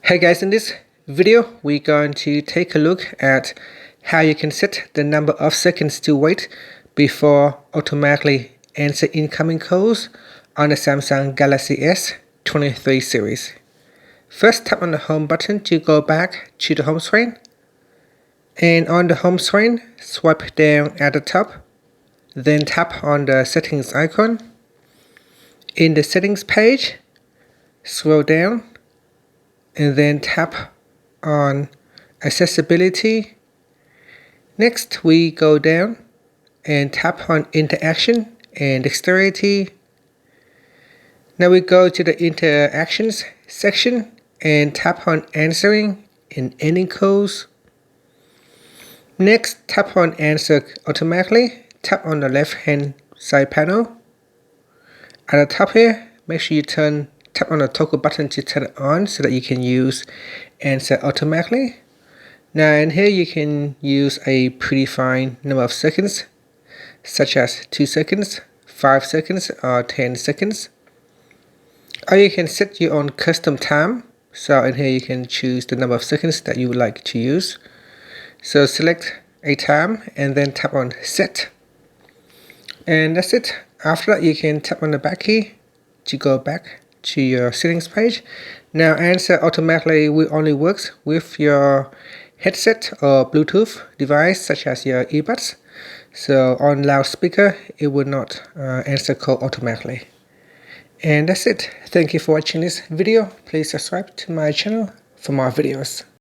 Hey guys, in this video we're going to take a look at how you can set the number of seconds to wait before automatically answer incoming calls on the Samsung Galaxy S23 series. First, tap on the home button to go back to the home screen, and on the home screen swipe down at the top, then tap on the settings icon. In the settings page, scroll down and then tap on accessibility. Next we go down and tap on interaction and dexterity. Now we go to the interactions section and tap on answering and ending calls. Next, tap on answer automatically. Tap on the left hand side panel. At the top here, make sure you tap on the toggle button to turn it on so that you can use answer automatically. Now in here you can use a predefined number of seconds, such as 2 seconds, 5 seconds, or 10 seconds. Or you can set your own custom time. So in here you can choose the number of seconds that you would like to use. So select a time and then tap on set. And that's it. After that you can tap on the back key to go back to your settings page. Now answer automatically only works with your headset or Bluetooth device such as your earbuds. So on loudspeaker it will not answer call automatically. And that's it. Thank you for watching this video. Please subscribe to my channel for more videos.